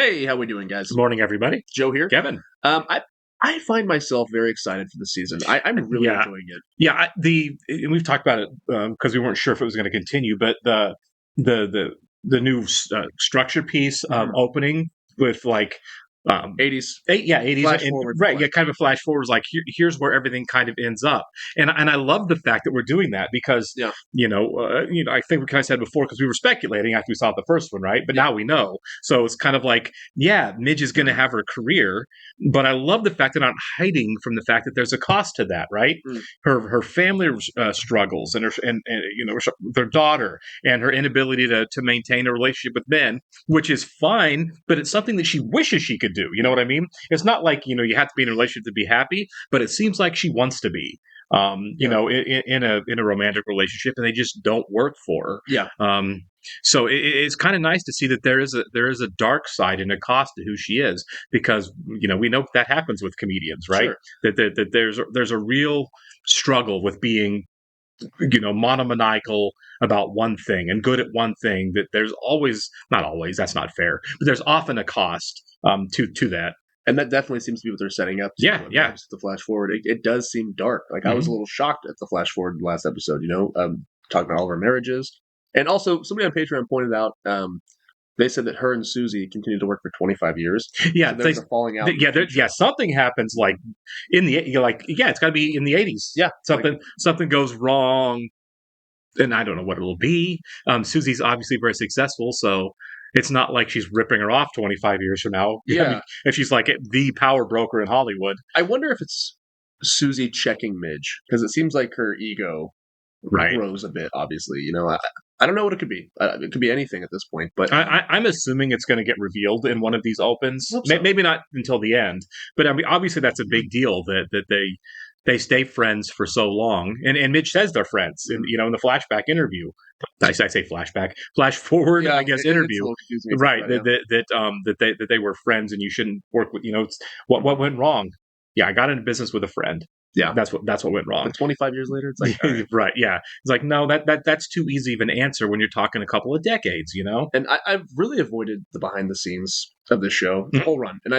Hey, how we doing, guys? Good morning, everybody. Joe here. Kevin. I find myself very excited for the season. I'm really Yeah, enjoying it. yeah. And we've talked about it because we weren't sure if it was going to continue, but the the the new structure piece Mhm. opening with like 80s yeah, 80s, flash and forward. right, yeah, kind of a flash forward. Like here's where everything kind of ends up, and I love the fact that we're doing that because Yeah, I think we kind of said before because we were speculating after we saw the first one, right? But yeah, now we know, so it's kind of like, yeah, Midge is going to have her career, but I love the fact that I'm hiding from the fact that there's a cost to that, right? mm, Her family struggles and their daughter and her inability to maintain a relationship with men, which is fine, but it's something that she wishes she could do. You know what I mean? It's not like you have to be in a relationship to be happy, but it seems like she wants to be. yeah, In a romantic relationship, and they just don't work for yeah, her. So it's kind of nice to see that there is a dark side and a cost to who she is, because we know that happens with comedians, right? sure. That there's a real struggle with being monomaniacal about one thing and good at one thing. That there's always, not always, that's not fair, but there's often a cost to that. And that definitely seems to be what they're setting up to. Yeah, When it yeah. comes to the flash forward, it does seem dark. Like I was a Hmm. little shocked at the flash forward last episode. Talking about all of our marriages, and also somebody on Patreon pointed out. They said that her and Susie continued to work for 25 years. Yeah, So there's a falling out in the yeah, future. something happens like in the you're like, yeah, it's got to be in the 80s. Yeah, like Something goes wrong, and I don't know what it'll be. Susie's obviously very successful, so it's not like she's ripping her off 25 years from now. I yeah. mean, if she's like the power broker in Hollywood, I wonder if it's Susie checking Midge because it seems like her ego right? grows a bit. Obviously, I don't know what it could be. It could be anything at this point, but I'm assuming it's going to get revealed in one of these opens. I hope so. Maybe not until the end, but I mean, obviously that's a big deal that they stay friends for so long. And Midge says they're friends, in the flashback interview. I say flashback, flash forward, Yeah, I guess, it's a interview. little confusing. To think Right? about, yeah. That they were friends, and you shouldn't work with. It's what went wrong. Yeah, I got into business with a friend. Yeah, That's what went wrong. but 25 years later, it's like all right. Right? Yeah, it's like, no, that's too easy of an answer when you're talking a couple of decades. And I've really avoided the behind the scenes of this show the Mhm. whole run, and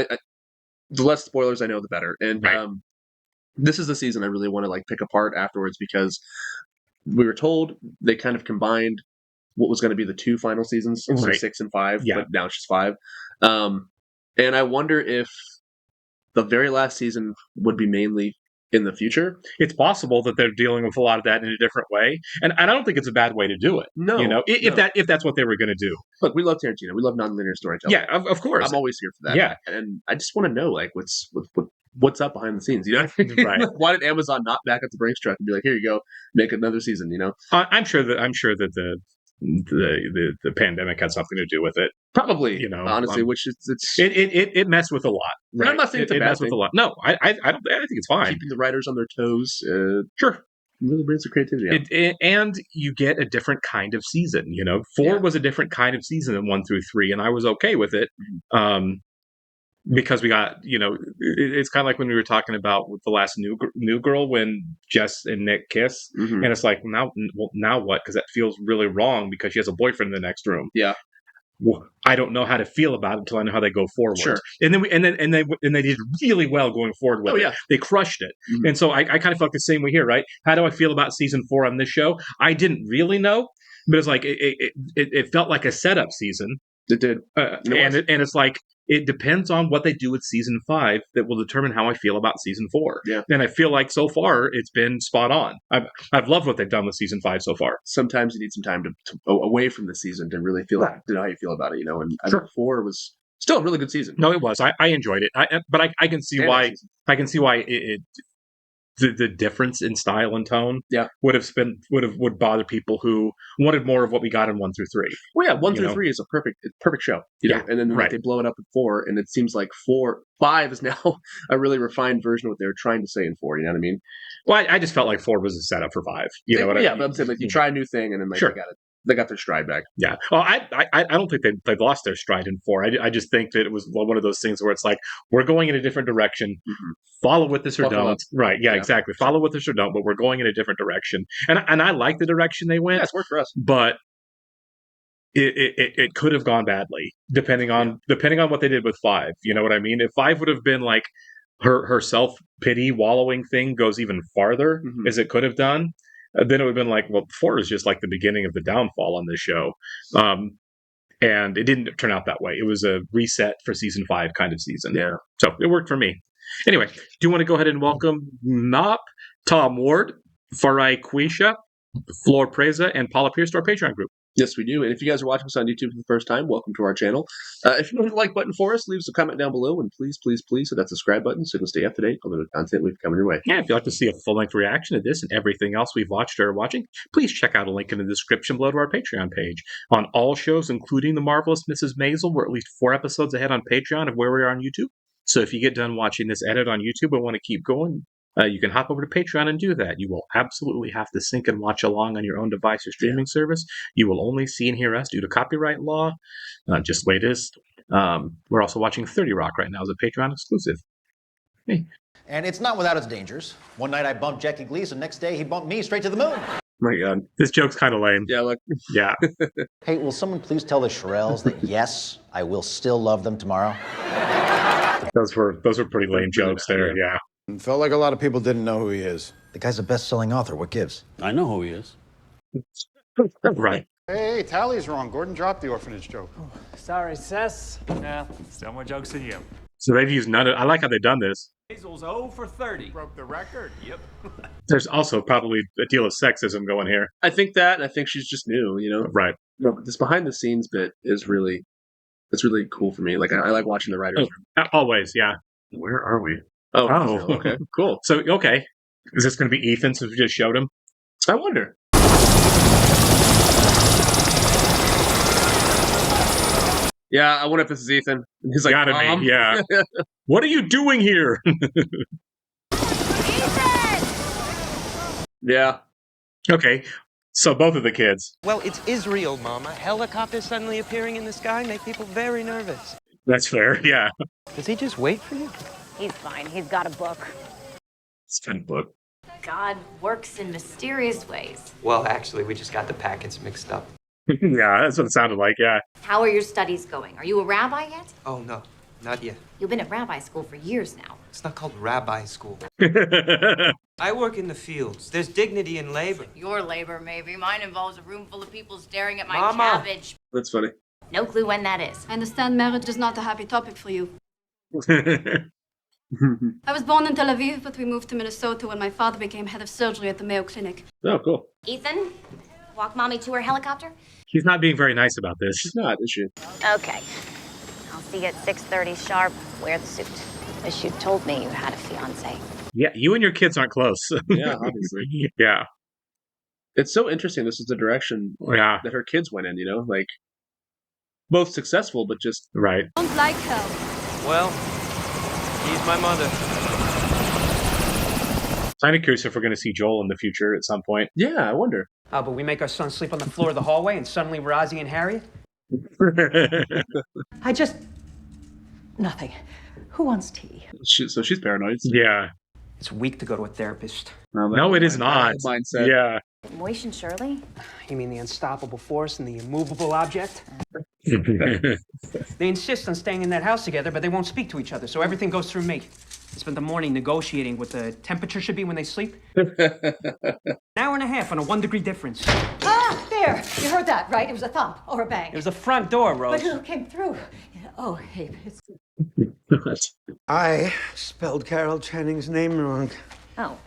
the less spoilers I know, the better. And Right. this is the season I really want to like pick apart afterwards because we were told they kind of combined what was going to be the two final seasons, so Right. 6 and 5, Yeah. but now it's just 5. Um, and I wonder if the very last season would be mainly in the future. It's possible that they're dealing with a lot of that in a different way, and I don't think it's a bad way to do it. No, If no. that's what they were going to do. Look, we love Tarantino. We love nonlinear storytelling. Yeah, of course. I'm always here for that. Yeah, And I just want to know, like, what's up behind the scenes. You know what I mean? right. Like, why did Amazon not back up the Brinks truck and be like, here you go, make another season? I'm sure that the pandemic had something to do with it. Probably, You know, honestly, which is it's. it messed with a lot. And Right. I'm not saying it's a It bad messed with thing. a lot. No, I don't. I think it's fine. Keeping the writers on their toes Sure. really brings the creativity out. And you get a different kind of season. Four Yeah. was a different kind of season than 1 through 3, and I was okay with it. Because we got, it's kind of like when we were talking about with the last new girl when Jess and Nick kiss, Mhm. and it's like, now what? Because that feels really wrong because she has a boyfriend in the next room. Yeah, Well, I don't know how to feel about it until I know how they go forward. Sure. And then they did really well going forward with Oh, it. yeah. They crushed it. Mhm. And so I kind of felt the same way here, right? How do I feel about season 4 on this show? I didn't really know, but it's like it felt like a setup season. it did. And it's like it depends on what they do with season 5 that will determine how I feel about season 4. Yeah. And I feel like so far it's been spot on. I've loved what they've done with season 5 so far. Sometimes you need some time to away from the season to really feel to know how you feel about it. And I Sure. think 4 was still a really good season. No, it was. I enjoyed it. But I can see And why. next season. I can see why the difference in style and tone Yeah. would bother people who wanted more of what we got in 1 through 3. Well, yeah, 1 You through know? 3 is a perfect show. Yeah, And then like, right. they blow it up at 4, and it seems like 5 is now a really refined version of what they were trying to say in 4. You know what I mean? Well, I just felt like 4 was a setup for 5. You know what I Yeah, mean? but I'm saying like you try a new thing, and then like Sure. they got their stride back. Yeah. Well, I don't think they lost their stride in 4. I just think that it was one of those things where it's like, we're going in a different direction. Mhm. Follow with this or Buckle don't. up. Right. Yeah, Yeah. exactly. Follow with this or don't, but we're going in a different direction. And I like the direction they went, Yeah, it's worked for us. but it could have gone badly depending on what they did with 5. You know what I mean? If 5 would have been like her self pity wallowing thing goes even farther as it could have done, then it would have been like, well, 4 is just like the beginning of the downfall on this show. And it didn't turn out that way. It was a reset for season 5 kind of season. Yeah. So it worked for me. Anyway, do you want to go ahead and welcome Mop, Tom Ward, Farai Quisha, Flor Preza, and Paula Pierce to our Patreon group? Yes, we do. And if you guys are watching us on YouTube for the first time, welcome to our channel. If you don't hit the like button for us, leave us a comment down below. And please, please, please hit that subscribe button so you can stay up to date on the content we've coming your way. Yeah, if you'd like to see a full-length reaction to this and everything else we've watched or are watching, please check out a link in the description below to our Patreon page. On all shows, including The Marvelous Mrs. Maisel, we're at least 4 episodes ahead on Patreon of where we are on YouTube. So if you get done watching this edit on YouTube and want to keep going, you can hop over to Patreon and do that. You will absolutely have to sync and watch along on your own device or streaming service. You will only see and hear us due to copyright law. Just the way it is. We're also watching 30 Rock right now as a Patreon exclusive. Hey. And it's not without its dangers. One night I bumped Jackie Gleason, next day he bumped me straight to the moon. My God. This joke's kind of lame. Yeah, look. Yeah. Hey, will someone please tell the Shirelles that yes, I will still love them tomorrow? Those were pretty lame jokes there, yeah. Felt like a lot of people didn't know who he is. The guy's a best-selling author, what gives? I know who he is. Right. Hey, Tally's wrong. Gordon dropped the orphanage joke. Sorry, Cess. Yeah, still more jokes than you. So they've used none of, I like how they've done this. Maisel's 0 for 30. Broke the record. Yep. There's also probably a deal of sexism going here. I think that, and I think she's just new, you know? Right. No, this behind the scenes bit is really, it's really cool for me. Like, I like watching the writers room. Always, yeah. Where are we? Oh, okay. Cool. So, okay. Is this going to be Ethan since we just showed him? I wonder. Yeah, I wonder if this is Ethan. He's like, Gotta Mom? be, yeah. What are you doing here? Yeah. Okay, so both of the kids. Well, it's Israel, Mama. Helicopters suddenly appearing in the sky make people very nervous. That's fair, yeah. Does he just wait for you? He's fine. He's got a book. It's kind of book. God works in mysterious ways. Well, actually, we just got the packets mixed up. Yeah, that's what it sounded like, yeah. How are your studies going? Are you a rabbi yet? Oh, no, not yet. You've been at rabbi school for years now. It's not called rabbi school. I work in the fields. There's dignity in labor. Your labor, maybe. Mine involves a room full of people staring at my Mama. cabbage. That's funny. No clue when that is. I understand marriage is not a happy topic for you. I was born in Tel Aviv, but we moved to Minnesota when my father became head of surgery at the Mayo Clinic. Oh, cool. Ethan, walk Mommy to her helicopter? He's not being very nice about this. She's not, is she? Okay. I'll see you at 6:30 sharp. Wear the suit. Wish you'd told me you had a fiancé. Yeah, you and your kids aren't close. Yeah, obviously. Yeah. It's so interesting. This is the direction Yeah. that her kids went in, you know? Like, both successful, but just... Right. I don't like her. Well, he's my mother. Kind of curious if we're going to see Joel in the future at some point. Yeah, I wonder. Oh, but we make our son sleep on the floor of the hallway and suddenly we're Ozzie and Harriet? I just... Nothing. Who wants tea? So she's paranoid. Yeah. It's weak to go to a therapist. No, it is not. Mindset. Yeah. Moish and Shirley? You mean the unstoppable force and the immovable object? They insist on staying in that house together, but they won't speak to each other, so everything goes through me. I spent the morning negotiating what the temperature should be when they sleep. An hour and a half on a 1-degree difference. Ah, there. You heard that, right? It was a thump or a bang. It was the front door, Rose. But who came through? Oh, hey, it's... I spelled Carol Channing's name wrong. Oh,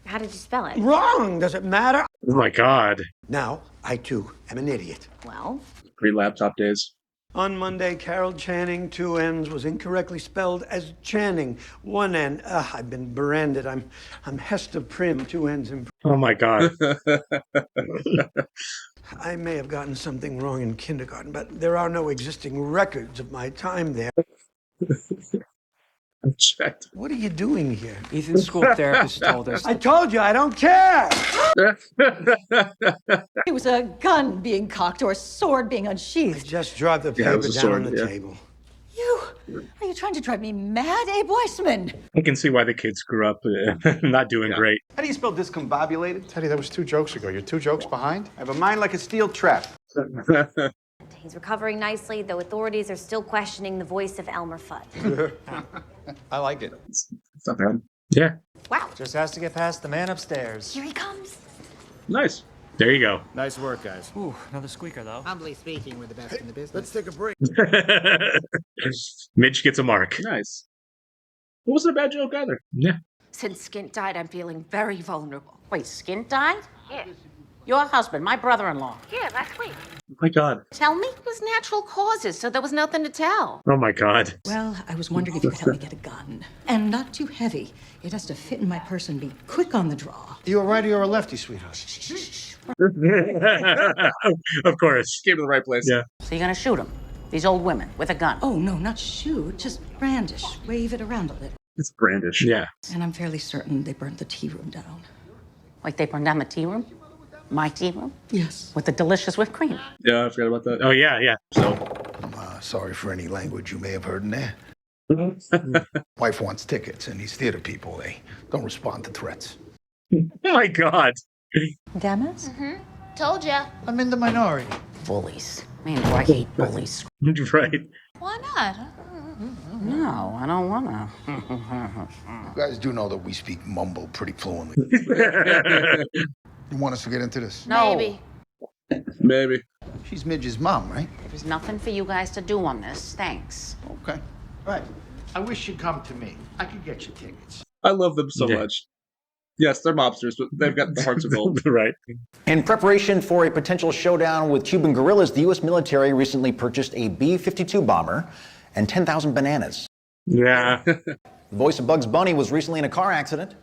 how did you spell it? Wrong! Does it matter? Oh my God. Now, I too am an idiot. Well, Pre-laptop days. On Monday, Carol Channing, 2 N's, was incorrectly spelled as Channing, 1 N. I've been branded. I'm Hester Prim, 2 N's in... Oh my God. I may have gotten something wrong in kindergarten, but there are no existing records of my time there. I checked. What are you doing here? Ethan's school therapist told us. I told you I don't care! It was a gun being cocked or a sword being I unsheathed. just dropped the Yeah, it paper was a down sword, on the yeah. table. Are you trying to drive me mad, Abe Weissman? I can see why the kids grew up not doing great. How do you spell discombobulated? Teddy, that was 2 jokes ago. You're 2 jokes behind? I have a mind like a steel trap. He's recovering nicely, though authorities are still questioning the voice of Elmer Fudd. I like it. It's not bad. Yeah. Wow. Just has to get past the man upstairs. Here he comes. Nice. There you go. Nice work, guys. Ooh, another squeaker, though. Humbly speaking, we're the best in the business. Let's take a break. Midge gets a mark. Nice. It wasn't a bad joke either. Yeah. Since Skint died, I'm feeling very vulnerable. Wait, Skint died? Yeah. Your husband, my brother-in-law. Yeah, last week. Oh my God. Tell me? It was natural causes, so there was nothing to tell. Oh my God. Well, I was wondering if you could help me get a gun. And not too heavy. It has to fit in my purse and be quick on the draw. You a righty or a lefty, sweetheart? Of course. Came to the right place. Yeah. So you're gonna shoot him? These old women with a gun? Oh, no, not shoot. Just brandish. Wave it around a little. It's brandish. Yeah. And I'm fairly certain they burned the tea room down. Like they burned down the tea room? My tea room? Yes. With the delicious whipped cream. Yeah, I forgot about that. Oh, yeah, yeah. So, I'm sorry for any language you may have heard in there. Wife wants tickets, and these theater people, they don't respond to threats. Oh my God. Damas? Told ya. I'm in the minority. Bullies. Man, do I hate bullies. Right. Why not? No, I don't wanna. You guys do know that we speak mumble pretty fluently. You want us to get into this? No. Maybe. maybe. She's Midge's mom, right? There's nothing for you guys to do on this. Thanks. Okay. Right. I wish you'd come to me. I could get you tickets. I love them so much. Yes, they're mobsters, but they've got the hearts of gold. Right. In preparation for a potential showdown with Cuban guerrillas, the U.S. military recently purchased a B-52 bomber and 10,000 bananas. Yeah. The voice of Bugs Bunny was recently in a car accident.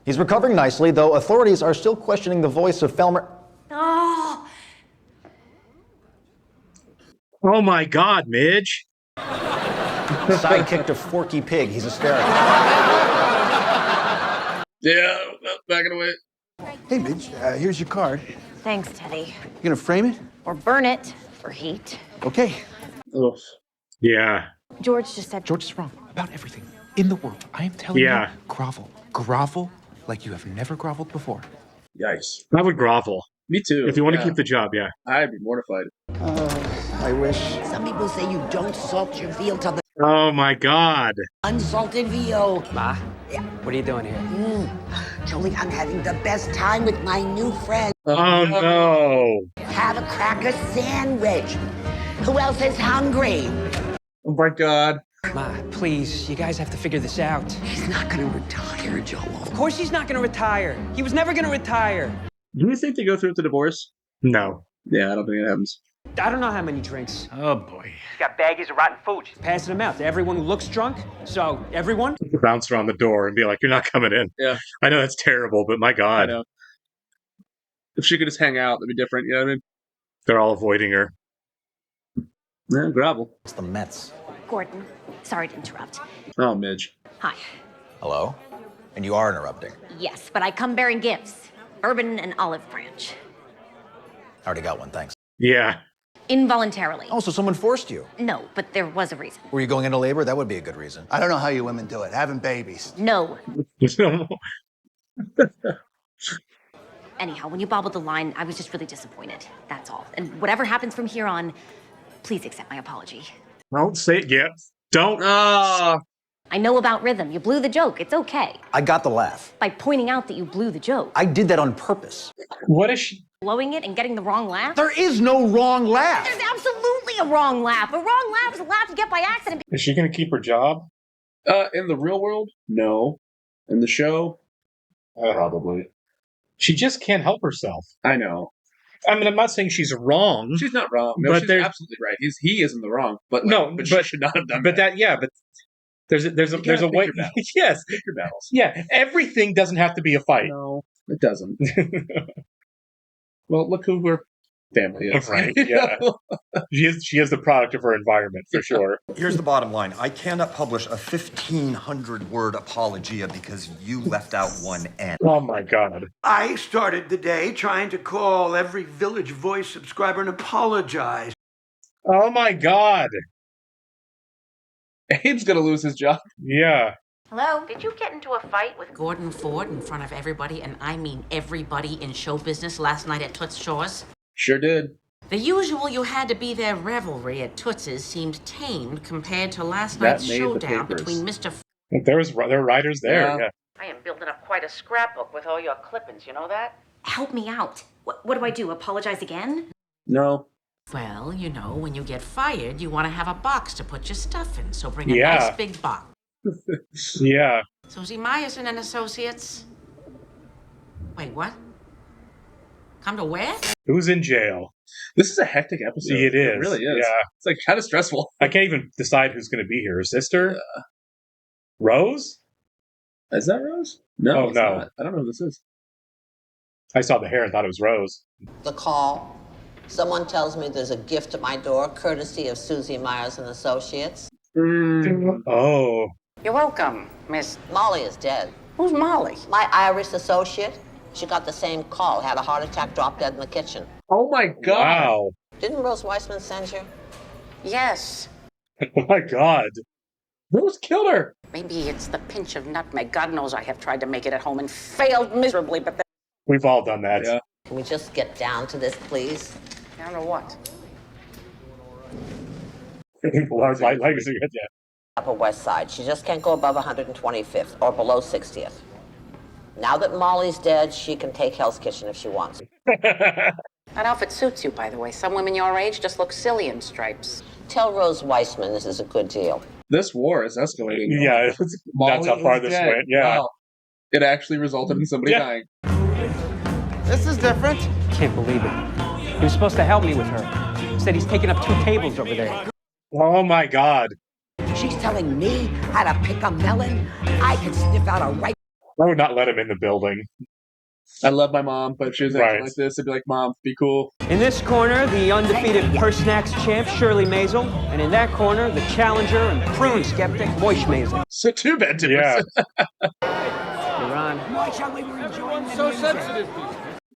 He's recovering nicely, though authorities are still questioning the voice of Felmer. Oh. Oh my God, Midge. Sidekick to Forky Pig. He's hysterical. Yeah, back it away. Hey, Midge, here's your card. Thanks, Teddy. You gonna frame it? Or burn it for heat. Okay. Oof. Yeah. George just said. George is wrong about everything in the world. I am telling you, grovel. Grovel like you have never groveled before. Yikes. I would grovel. Me too. If you want to keep the job, yeah. I'd be mortified. I wish. Some people say you don't salt your veal till the Oh my God. unsalted veal. Ma, what are you doing here? Jolie, I'm having the best time with my new friend. Oh no. Have a cracker sandwich. Who else is hungry? Oh my God. Ma, please, you guys have to figure this out. He's not gonna retire, Joel. Of course he's not gonna retire. He was never gonna retire. Do you think they go through with the divorce? No. Yeah, I don't think it happens. I don't know how many drinks. Oh boy. He's got baggies of rotten food. She's passing them out to everyone who looks drunk. So, everyone? Bounce around the door and be like, you're not coming in. Yeah. I know that's terrible, but my I God. know. If she could just hang out, that'd be different. You know what I mean? They're all avoiding her. Yeah, gravel. It's the Mets. Gordon, sorry to interrupt. Oh, Midge. Hi. Hello? And you are interrupting. Yes, but I come bearing gifts. Bourbon and olive branch. I already got one, thanks. Yeah. Involuntarily. Oh, so someone forced you? No, but there was a reason. Were you going into labor? That would be a good reason. I don't know how you women do it. Having babies. No. Anyhow, when you bobbled the line, I was just really disappointed. That's all. And whatever happens from here on, please accept my apology. Don't say it yet. Don't. I know about rhythm. You blew the joke. It's okay. I got the laugh. By pointing out that you blew the joke. I did that on purpose. What is she? Blowing it and getting the wrong laugh? There is no wrong laugh. There's absolutely a wrong laugh. A wrong laugh is a laugh you get by accident. Is she going to keep her job? In the real world, no. In the show, probably. She just can't help herself. I know. I mean, I'm not saying she's wrong. She's not wrong. No, but she's there's absolutely right. He isn't the wrong. But but she should not have done but that. But there's a way. Yes, pick your battles. Yeah, everything doesn't have to be a fight. No, it doesn't. Well, look who her family is. Right. Yeah. She is the product of her environment for sure. Here's the bottom line. I cannot publish a 1,500-word apologia because you left out one N. Oh my God. I started the day trying to call every Village Voice subscriber and apologize. Oh my God. Abe's gonna lose his job. Yeah. Hello? Did you get into a fight with Gordon Ford in front of everybody, and I mean everybody in show business last night at Toots Shores? Sure did. The usual you had to be there revelry at Toots's seemed tamed compared to last That night's made the showdown papers. between Mr. There were writers there. Yeah. I am building up quite a scrapbook with all your clippings, you know that? Help me out. What do I do? Apologize again? No. Well, you know, when you get fired, you want to have a box to put your stuff in, so bring a Yeah. nice big box. Yeah. Susie Meyerson and Associates. Wait, what? Come to where? Who's in jail? This is a hectic episode. It is. It really is. Yeah. It's like kind of stressful. I can't even decide who's going to be here. Her sister? Rose? Is that Rose? No. Oh, it's no. not. I don't know who this is. I saw the hair and thought it was Rose. The call. Someone tells me there's a gift at my door, courtesy of Susie Myers and Associates. Oh. You're welcome, Miss. Molly is dead. Who's Molly? My Irish associate. She got the same call, had a heart attack, dropped dead in the kitchen. Oh my God. Wow. Didn't Rose Weissman send you? Yes. Oh my God. Rose killed her. Maybe it's the pinch of nutmeg. God knows I have tried to make it at home and failed miserably, but We've all done that. Yeah. Can we just get down to this, please? I don't know what. Large light legacy. Yeah. Upper West Side. She just can't go above 125th or below 60th. Now that Molly's dead, she can take Hell's Kitchen if she wants. That outfit suits you, by the way. Some women your age just look silly in stripes. Tell Rose Weissman this is a good deal. This war is escalating. Yeah. That's how far is this dead. went. Yeah. Wow. It actually resulted in somebody dying. This is different. Can't believe it. He was supposed to help me with her. Said he's taking up 2 tables over there. Oh my God. She's telling me how to pick a melon. I can sniff out a ripe. I would not let him in the building. I love my mom, but if she was acting Right. like this, I'd be like, Mom, be cool. In this corner, the undefeated purse snacks champ, Shirley Maisel. And in that corner, the challenger and prune skeptic, Moish Maisel. So too bad to Yeah. You're on. Moisha, we were enjoying the music.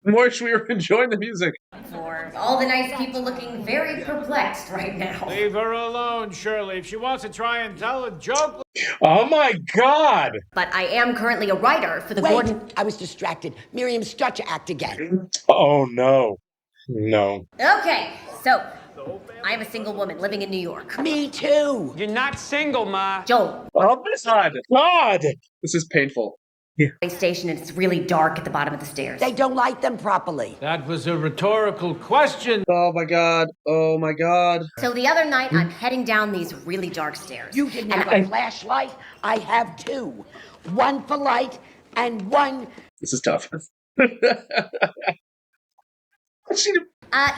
Moish, we were enjoying the music. For all the nice people looking very perplexed right now. Leave her alone, Shirley. If she wants to try and tell a joke. Oh my God. But I am currently a writer for the Wait, Gordon. I was distracted. Miriam, start your act again. Oh no. No. Okay, so I am a single woman living in New York. Me too. You're not single, Ma. Joel. Oh my God. This is painful. Station and it's really dark at the bottom of the stairs. They don't light them properly. That was a rhetorical question. Oh my God. Oh my God. So the other night, I'm heading down these really dark stairs. You didn't have a flashlight? I have 2. One for light and one. This is tough.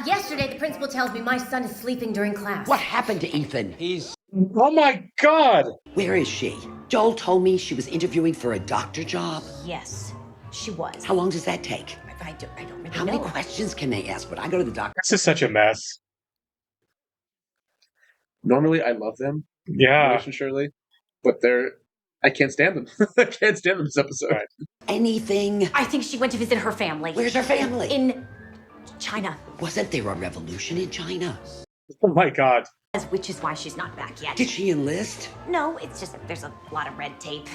Yesterday, the principal tells me my son is sleeping during class. What happened to Ethan? Oh my God. Where is she? Joel told me she was interviewing for a doctor job. Yes, she was. How long does that take? I don't really How know. many questions can they ask when I go to the doctor? This is such a mess. Normally, I love them. Yeah. Moish and Shirley. But I can't stand them. I can't stand them this episode. Right. Anything? I think she went to visit her family. Where's her family? In China. Wasn't there a revolution in China? Oh my God. Which is why she's not back yet. Did she enlist? No, it's just there's a lot of red tape.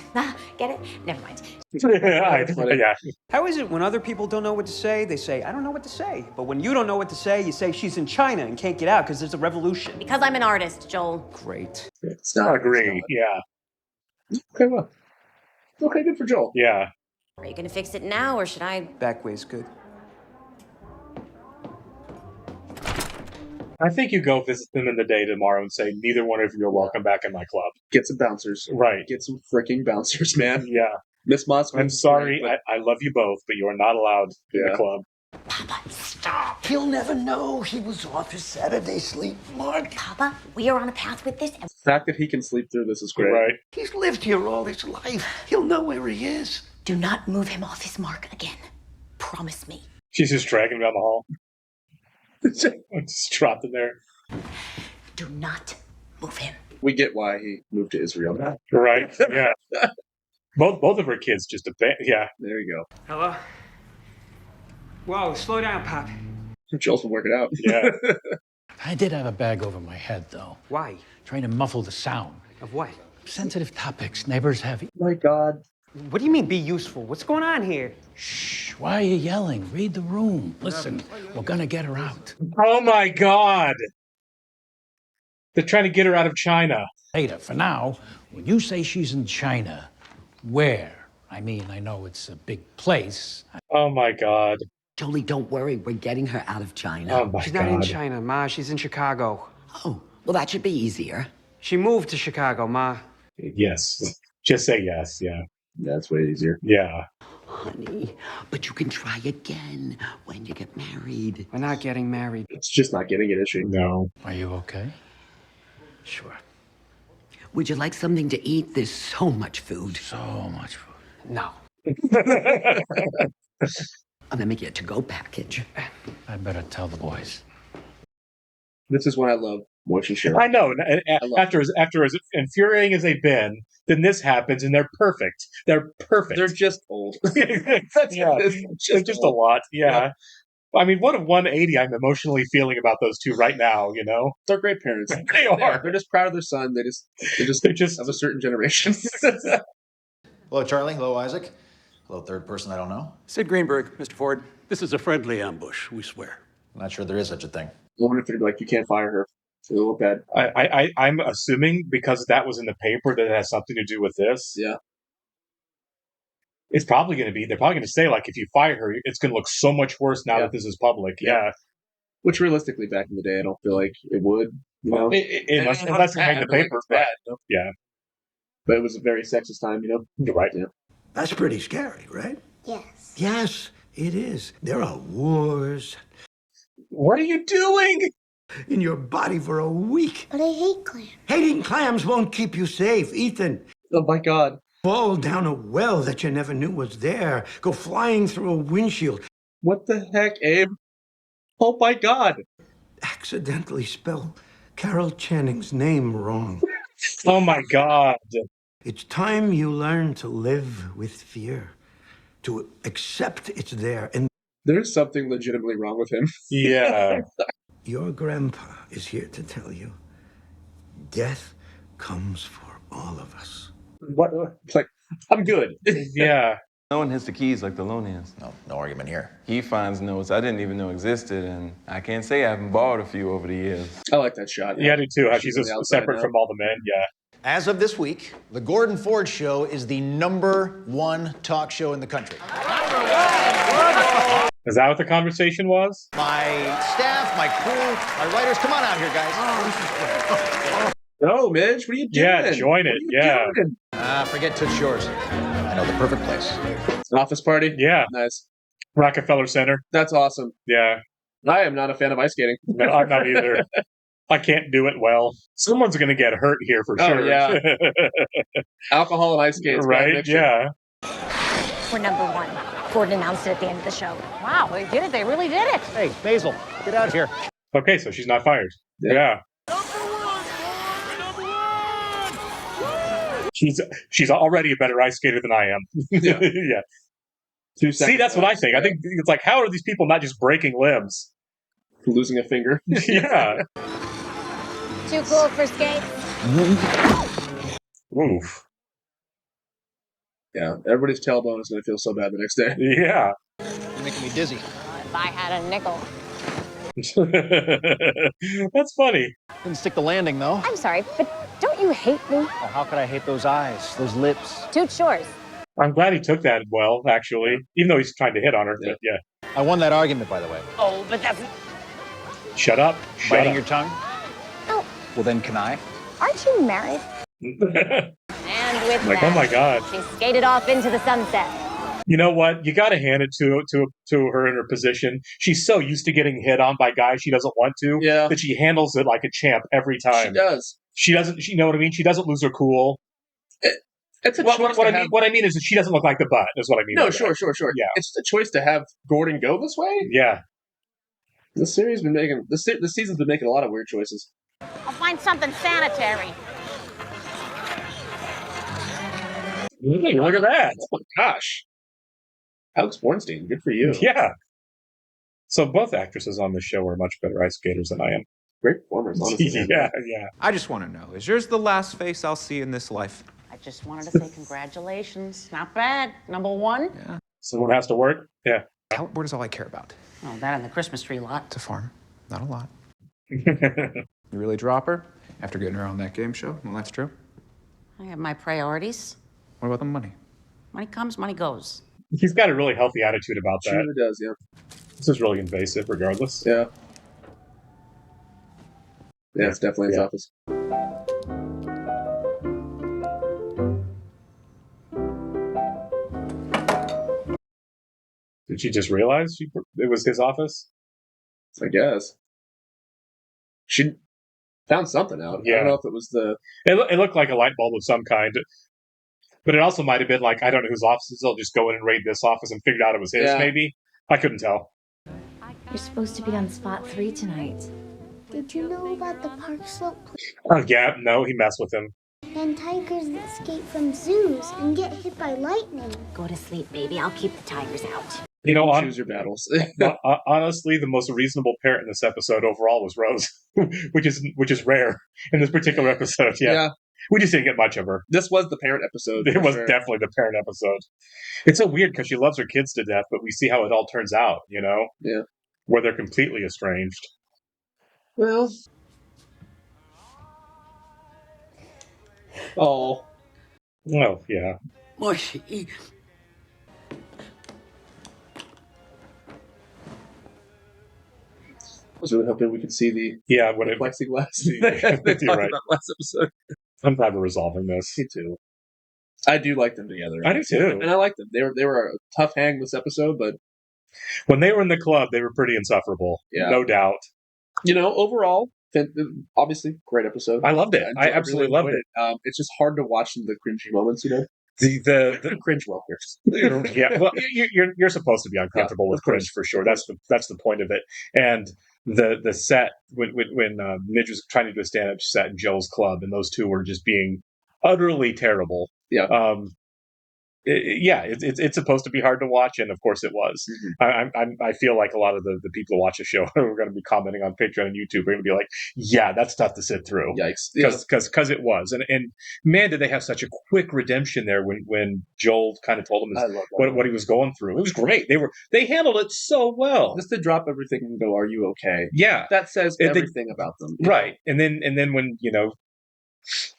Get it? Never mind. Yeah. How is it when other people don't know what to say, they say, I don't know what to say. But when you don't know what to say, you say she's in China and can't get out because there's a revolution. Because I'm an artist, Joel. Great. It's not Agree. Yeah. Okay, well. Okay, good for Joel. Yeah. Are you gonna fix it now or should I? Back way's good. I think you go visit them in the day tomorrow and say, neither one of you are welcome back in my club. Get some bouncers. Right. Get some freaking bouncers, man. Yeah. Miss Moss. I'm sorry. I love you both, but you are not allowed in the club. Papa, stop. He'll never know he was off his Saturday sleep mark. Papa, we are on a path with this. The fact that he can sleep through this is great. Right. He's lived here all his life. He'll know where he is. Do not move him off his mark again. Promise me. She's just dragging him down the hall. Just dropped in there. Do not move him. We get why he moved to Israel now. Right. Yeah. Both of her kids just yeah. There you go. Hello? Whoa, slow down, Pop. Joel's been working out. Yeah. I did have a bag over my head, though. Why? Trying to muffle the sound. Of what? Sensitive topics. Neighbors have... My God. What do you mean, be useful? What's going on here? Shh. Shh, why are you yelling? Read the room. Listen, we're gonna get her out. Oh my God. They're trying to get her out of China. Later, for now, when you say she's in China, where? I mean, I know it's a big place. Oh my God. Jolie, don't worry. We're getting her out of China. Oh my She's God. not in China, Ma. She's in Chicago. Oh, well, that should be easier. She moved to Chicago, Ma. Yes. Just say yes. Yeah. That's way easier. Yeah. Honey, but you can try again when you get married. We're not getting married. It's just not getting it, is she? No. Are you okay? Sure. Would you like something to eat? There's so much food. So much food. No. I'm gonna make you a to-go package. I better tell the boys. This is what I love. What you share. I know. After as infuriating as they've been, then this happens, and they're perfect. They're perfect. They're just old. They're just a lot. Yeah. I mean, what a 180 I'm emotionally feeling about those two right now. You know, They're great parents. They are. They're just proud of their son. They just of a certain generation. Hello, Charlie. Hello, Isaac. Hello, third person I don't know. Sid Greenberg, Mr. Ford. This is a friendly ambush, we swear. I'm not sure there is such a thing. I wonder if they're like, you can't fire her. It's a little bad. I'm assuming because that was in the paper that it has something to do with this. Yeah. It's probably going to be. They're probably going to say like, if you fire her, it's going to look so much worse now that this is public. Yeah. Which realistically, back in the day, I don't feel like it would. You know, unless they made the paper. Bad. Yeah. But it was a very sexist time. You know. You're right. Yeah. That's pretty scary, right? Yes. Yes, it is. There are wars What are you doing? in your body for a week. But I hate clams. Hating clams won't keep you safe, Ethan. Oh my God. Fall down a well that you never knew was there. Go flying through a windshield. What the heck, Abe? Oh my God. Accidentally spell Carol Channing's name wrong. Oh my God. It's time you learn to live with fear, to accept it's there. And there's something legitimately wrong with him. Yeah. Your grandpa is here to tell you, death comes for all of us. What? It's like, I'm good. Yeah. No one has the keys like the Lonians. No argument here. He finds notes I didn't even know existed, and I can't say I haven't borrowed a few over the years. I like that shot. Yeah, I do too. How she's on the outside separate now. from all the men. Yeah. As of this week, The Gordon Ford Show is the #1 talk show in the country. Is that what the conversation was? My staff, my crew, my writers, come on out here, guys. No, Midge, what are you doing? Yeah, join it. Yeah. Forget Toots Shores. I know the perfect place. An office party? Yeah. Nice. Rockefeller Center. That's awesome. Yeah. I am not a fan of ice skating. No, I'm not either. I can't do it well. Someone's going to get hurt here for sure. Yeah. Alcohol and ice skates. Right? Yeah. We're #1. Gordon announced it at the end of the show. Wow, they did it. They really did it. Hey, Maisel, get out of here. Okay, so she's not fired. Yeah. She's already a better ice skater than I am. Yeah. Yeah. 2 See, seconds. that's what I think. I think it's like, how are these people not just breaking limbs? Losing a finger. Yeah. Too cool for skates. Oof. Yeah, everybody's tailbone is going to feel so bad the next day. Yeah. You're making me dizzy. If I had a nickel. That's funny. Didn't stick the landing, though. I'm sorry, but don't you hate me? Oh, how could I hate those eyes, those lips? Toots Shores. I'm glad he took that well, actually, even though he's trying to hit on her. But yeah. I won that argument, by the way. Oh, but that's... Shut up. Biting your tongue? Oh. Well, then can I? Aren't you married? And with Like, that, oh my God. she skated off into the sunset. You know what? You got to hand it to her in her position. She's so used to getting hit on by guys she doesn't want to that she handles it like a champ every time. She does. She doesn't. You know what I mean? She doesn't lose her cool. It's a what choice I to mean. have... What I mean is that she doesn't look like the butt. Is what I mean. No, by sure. Yeah. It's a choice to have Gordon go this way. Yeah. The series been making the season's been making a lot of weird choices. I'll find something sanitary. Look at that. Oh my gosh. Alex Bornstein, good for you. Yeah. So both actresses on the show are much better ice skaters than I am. Great performers, honestly. Yeah. I just want to know, is yours the last face I'll see in this life? I just wanted to say congratulations. Not bad. #1. Yeah. Someone has to work. Yeah. Outboard is all I care about. Oh, that and the Christmas tree lot. It's a farm, not a lot. You really drop her after getting her on that game show? Well, that's true. I have my priorities. What about the money? Money comes, money goes. He's got a really healthy attitude about that. She really does, yeah. This is really invasive, regardless. Yeah. Yeah, it's definitely his office. Did she just realize it was his office? I guess. She found something out. Yeah. I don't know if it was the... It looked like a light bulb of some kind. But it also might have been like, I don't know whose office it is. I'll just go in and raid this office and figured out it was his, maybe. I couldn't tell. You're supposed to be on spot 3 tonight. Did you know about the park slope Oh, yeah, no, he messed with him. and tigers that escape from zoos and get hit by lightning? Go to sleep, baby. I'll keep the tigers out. You know, choose your battles. Honestly, the most reasonable parent in this episode overall was Rose, which is rare in this particular episode. Yeah. We just didn't get much of her. This was the parent episode. It was definitely the parent episode. It's so weird because she loves her kids to death, but we see how it all turns out, you know? Yeah. Where they're completely estranged. Well. Oh. Well, yeah. Mushy. I was really hoping we could see the plexiglass they talked about last episode. I'm glad we're resolving this. Me too. I do like them together. I do too. And I like them. They were a tough hang this episode, but when they were in the club, they were pretty insufferable. Yeah. No doubt. You know, overall, obviously, great episode. I loved it. I absolutely loved it. It's just hard to watch the cringy moments, you know? The cringe well here. Yeah, well, you're supposed to be uncomfortable with cringe for sure. That's the point of it. And the set when Midge was trying to do a stand-up set in Joe's club, and those two were just being utterly terrible. Yeah. It's supposed to be hard to watch, and of course it was. Mm-hmm. I feel like a lot of the people who watch the show who are going to be commenting on Patreon and YouTube are going to be like, yeah, that's tough to sit through. Yikes. Because it was. And man, did they have such a quick redemption there when Joel kind of told him what he was going through. It was great. They handled it so well. Just to drop everything and go, are you okay? Yeah. That says everything about them. Right. And then when, you know,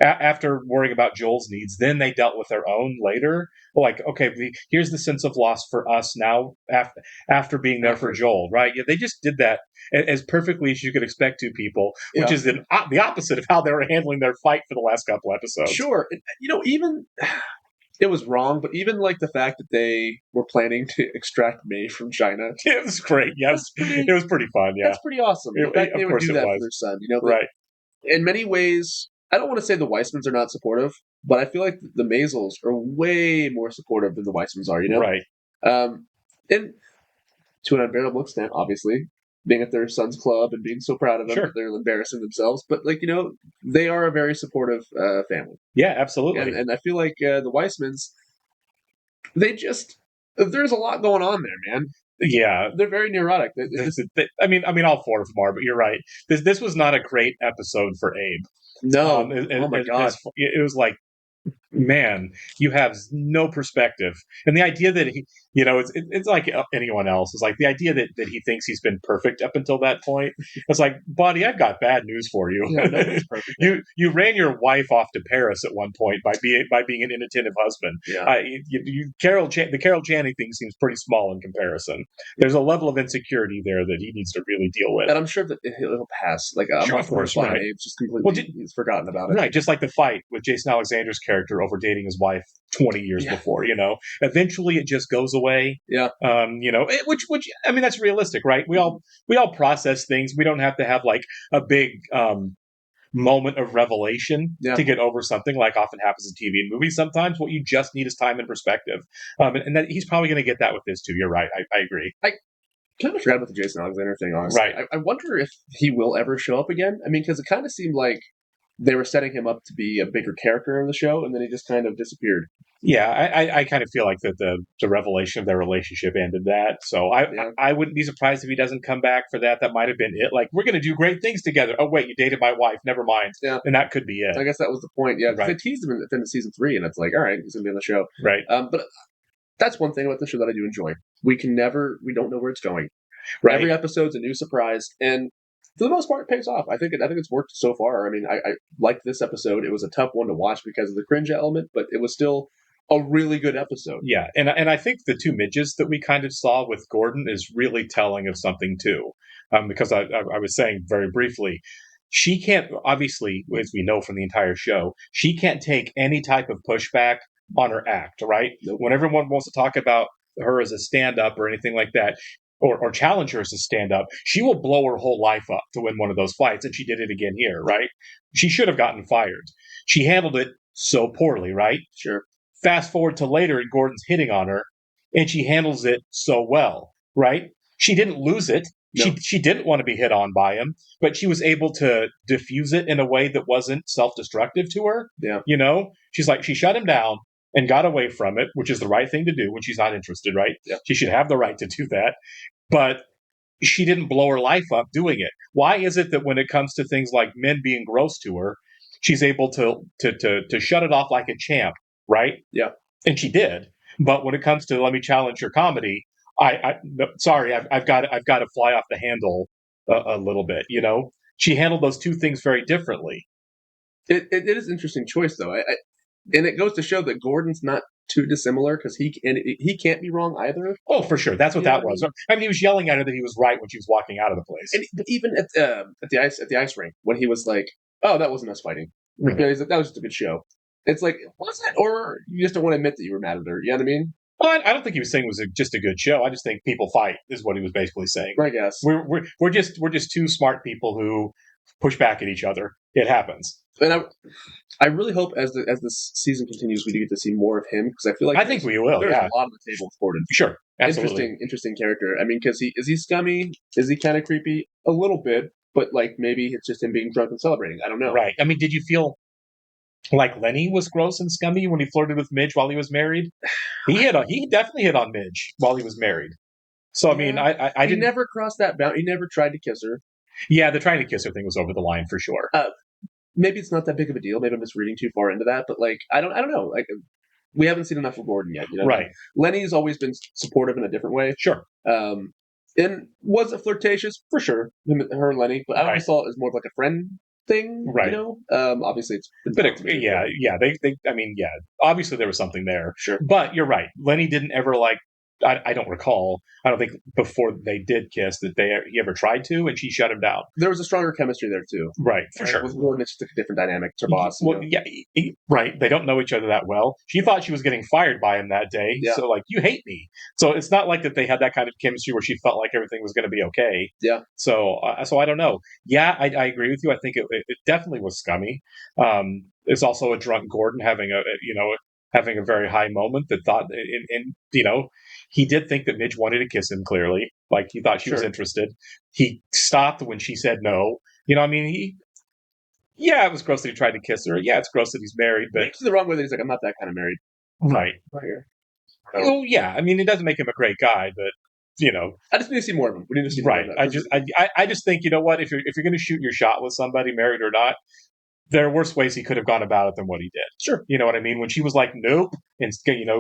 after worrying about Joel's needs, then they dealt with their own later. Like, okay, here's the sense of loss for us now after being there for Joel, right? Yeah, they just did that as perfectly as you could expect two people, which is the opposite of how they were handling their fight for the last couple episodes. Sure. You know, even... It was wrong, but even like the fact that they were planning to extract May from China. It was great. Yes. It was pretty fun. Yeah. That's pretty awesome. The fact they would do that for their son. You know, right. In many ways... I don't want to say the Weissmans are not supportive, but I feel like the Maisels are way more supportive than the Weissmans are, you know? Right. And to an unbearable extent, obviously, being at their son's club and being so proud of them, they're embarrassing themselves. But, like, you know, they are a very supportive family. Yeah, absolutely. And I feel like the Weissmans, there's a lot going on there, man. Yeah, they're very neurotic. I mean, all four of them are, but you're right. This was not a great episode for Abe. No, oh my God! It was like, man, you have no perspective, and the idea that he, you know, it's like anyone else. It's like the idea that he thinks he's been perfect up until that point. It's like, buddy, I've got bad news for you. Yeah, nobody's perfect. You ran your wife off to Paris at one point by being an inattentive husband. Yeah. The Carol Channing thing seems pretty small in comparison. There's a level of insecurity there that he needs to really deal with, and I'm sure that he'll pass. Like, sure, of course, right? Abe's just completely he's forgotten about it. Right, just like the fight with Jason Alexander's character over dating his wife 20 years before. You know, eventually it just goes away. Yeah. You know, which I mean, that's realistic, right? We all process things. We don't have to have like a big moment of revelation to get over something, like often happens in TV and movies. Sometimes what you just need is time and perspective. And that he's probably going to get that with this too. You're right. I agree. I kind of forgot about the Jason Alexander thing, honestly. Right. I wonder if he will ever show up again. I mean, because it kind of seemed like they were setting him up to be a bigger character in the show, and then he just kind of disappeared. Yeah, I kind of feel like that the revelation of their relationship ended that. So I wouldn't be surprised if he doesn't come back for that. That might have been it. Like, we're going to do great things together. Oh, wait, you dated my wife. Never mind. Yeah. And that could be it. I guess that was the point. Yeah, because right. they teased him at the end of season 3, and it's like, all right, he's going to be on the show. Right. But That's one thing about the show that I do enjoy. We don't know where it's going. Right. Every episode's a new surprise, and for the most part, it pays off. I think it's worked so far. I mean, I liked this episode. It was a tough one to watch because of the cringe element, but it was still a really good episode. Yeah, and I think the two midges that we kind of saw with Gordon is really telling of something too, because I was saying very briefly, she can't, obviously, as we know from the entire show, she can't take any type of pushback on her act, right? Nope. When everyone wants to talk about her as a stand-up or anything like that, or challenge her as a stand-up, she will blow her whole life up to win one of those fights, and she did it again here, right? She should have gotten fired. She handled it so poorly, right? Sure. Fast forward to later, and Gordon's hitting on her, and she handles it so well, right? She didn't lose it. No. She didn't want to be hit on by him, but she was able to diffuse it in a way that wasn't self-destructive to her. Yeah. You know, she's like, she shut him down and got away from it, which is the right thing to do when she's not interested, right? Yeah. She should have the right to do that. But she didn't blow her life up doing it. Why is it that when it comes to things like men being gross to her, she's able to shut it off like a champ, right? Yeah. And she did. But when it comes to let me challenge your comedy, I've got to fly off the handle a little bit. You know, she handled those two things very differently. It is an interesting choice, though. And it goes to show that Gordon's not too dissimilar because he can't be wrong either. Oh, for sure, that's what that was. I mean, he was yelling at her that he was right when she was walking out of the place. And but even at the ice rink when he was like, "Oh, that wasn't us fighting," Mhm. He's like, that was just a good show. It's like, was it? Or you just don't want to admit that you were mad at her. You know what I mean? Well, I don't think he was saying it was just a good show. I just think people fight is what he was basically saying. I guess we're just two smart people who push back at each other. It happens. And I really hope as this season continues, we do get to see more of him because I feel like I think we will. There's Yeah, a lot on the table with Gordon. sure, absolutely. Interesting character. I mean, because is he scummy? Is he kind of creepy? A little bit, but like maybe it's just him being drunk and celebrating. I don't know. Right. I mean, did you feel like Lenny was gross and scummy when he flirted with Midge while he was married? He definitely hit on Midge while he was married. So I mean, I he didn't. never crossed that boundary. He never tried to kiss her. Yeah, the trying to kiss her thing was over the line for sure. Maybe it's not that big of a deal. Maybe I'm just reading too far into that. But like, I don't know. Like, we haven't seen enough of Gordon yet. You know? Right. Lenny's always been supportive in a different way. Sure. And was it flirtatious for sure? Her and Lenny, but I always saw it as more of like a friend thing. Right. You know. Obviously, it's been They. I mean, yeah. Obviously, there was something there. Sure. But you're right. Lenny didn't ever like. I don't recall. I don't think before they did kiss that he ever tried to, and she shut him down. There was a stronger chemistry there too. Right, for sure. With Gordon, it's just a different dynamic. It's her boss. Well, yeah, right. They don't know each other that well. She thought she was getting fired by him that day. Yeah. So, like, you hate me. So it's not like that they had that kind of chemistry where she felt like everything was going to be okay. Yeah. So I don't know. Yeah, I agree with you. I think it definitely was scummy. It's also a drunk Gordon having a very high moment that thought, and he did think that Midge wanted to kiss him, clearly. Like, he thought she was interested. He stopped when she said no. You know, I mean, it was gross that he tried to kiss her. Yeah, it's gross that he's married, but... It's the wrong way that he's like, I'm not that kind of married. Right. Right here. Oh, yeah. I mean, it doesn't make him a great guy, but, I just need to see more of him. We need to see right. more of that. I just think, you know what? If you're going to shoot your shot with somebody, married or not, there are worse ways he could have gone about it than what he did. Sure. You know what I mean? When she was like, nope, and,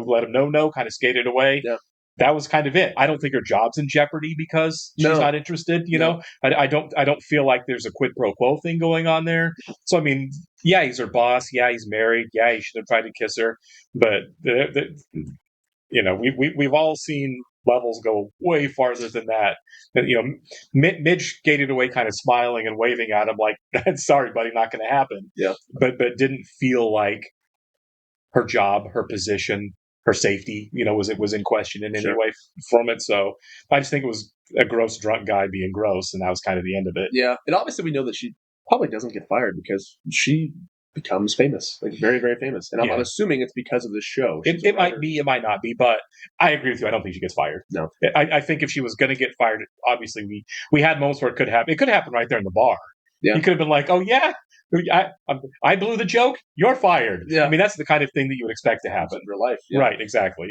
let him know no, kind of skated away. Yeah. That was kind of it. I don't think her job's in jeopardy because she's not interested. You know, I don't feel like there's a quid pro quo thing going on there. So I mean, yeah, he's her boss. Yeah, he's married. Yeah, he should have tried to kiss her. But we've all seen levels go way farther than that. Midge skated away, kind of smiling and waving at him like, "Sorry, buddy, not going to happen." Yeah. But didn't feel like her job, her position, her safety, was in question in any way from it. So I just think it was a gross drunk guy being gross, and that was kind of the end of it. Yeah, and obviously we know that she probably doesn't get fired because she becomes famous, like very, very famous. And I'm assuming it's because of this show. It might be, it might not be, but I agree with you. I don't think she gets fired. No, I think if she was going to get fired, obviously we had moments where it could happen. It could happen right there in the bar. Yeah, you could have been like, "Oh yeah, I blew the joke. You're fired." Yeah, I mean that's the kind of thing that you would expect to happen in real life. Yeah. Right? Exactly.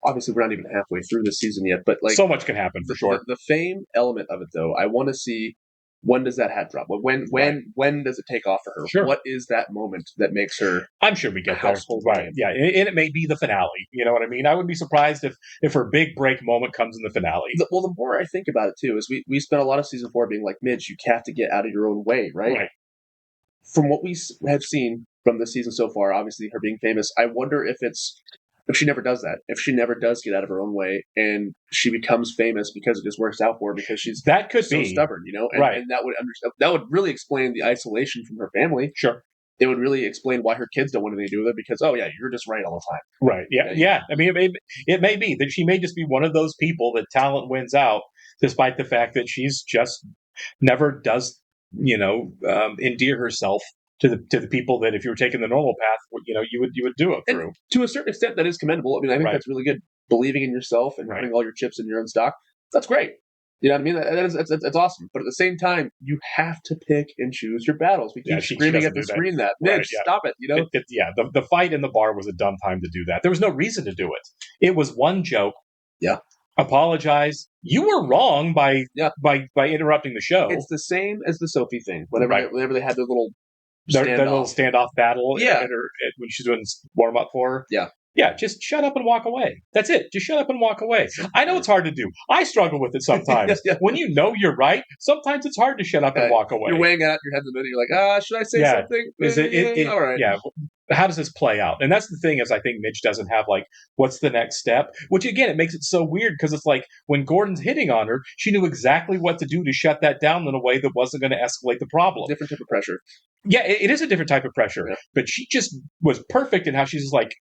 Obviously, we're not even halfway through this season yet, but like so much can happen for sure. The fame element of it, though, I want to see when does that hat drop? When does it take off for her? Sure. What is that moment that makes her? I'm sure we get there. Household Right? name? Yeah, and it may be the finale. You know what I mean? I would be surprised if her big break moment comes in the finale. Well, the more I think about it too, is we spent a lot of season 4 being like, Midge, you have to get out of your own way, right? Right. From what we have seen from the season so far, obviously her being famous, I wonder if she never does that, if she never does get out of her own way, and she becomes famous because it just works out for her because she's that could so be stubborn, and, right? And that would really explain the isolation from her family. Sure. It would really explain why her kids don't want anything to do with it because, oh yeah, you're just right all the time. Right. Yeah. I mean, it may be that she may just be one of those people that talent wins out, despite the fact that she's just never does, endear herself to the people that if you were taking the normal path, you would do it through. And to a certain extent, that is commendable. I mean, I think that's really good. Believing in yourself and putting all your chips in your own stock. That's great. You know what I mean? That's awesome. But at the same time, you have to pick and choose your battles. We keep screaming at the screen that. Midge, stop it. The fight in the bar was a dumb time to do that. There was no reason to do it. It was one joke. Yeah. Apologize. You were wrong by interrupting the show. It's the same as the Sophie thing. Whenever they had their little standoff battle. Yeah. When she's doing warm up for her. Yeah. Yeah, just shut up and walk away. That's it. Just shut up and walk away. I know it's hard to do. I struggle with it sometimes. When you know you're right, sometimes it's hard to shut up and walk away. You're weighing it out in your head in the minute. You're like, should I say something? Is it all right. Yeah. How does this play out? And that's the thing is I think Midge doesn't have what's the next step? Which again, it makes it so weird because it's like when Gordon's hitting on her, she knew exactly what to do to shut that down in a way that wasn't going to escalate the problem. Different type of pressure. Yeah, it is a different type of pressure. Yeah. But she just was perfect in how she's just like,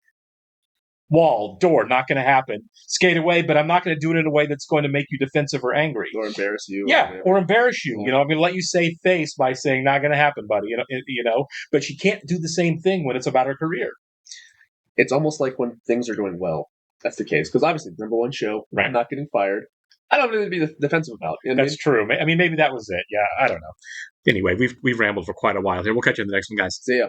wall, door, not going to happen. Skate away, but I'm not going to do it in a way that's going to make you defensive or angry. Or embarrass you. Or embarrass you. I'm going to let you save face by saying, not going to happen, buddy. But she can't do the same thing when it's about her career. It's almost like when things are going well. That's the case. Because obviously, number one show, not getting fired. I don't really be defensive about. That's true. I mean, maybe that was it. Yeah, I don't know. Anyway, we've rambled for quite a while here. We'll catch you in the next one, guys. See ya.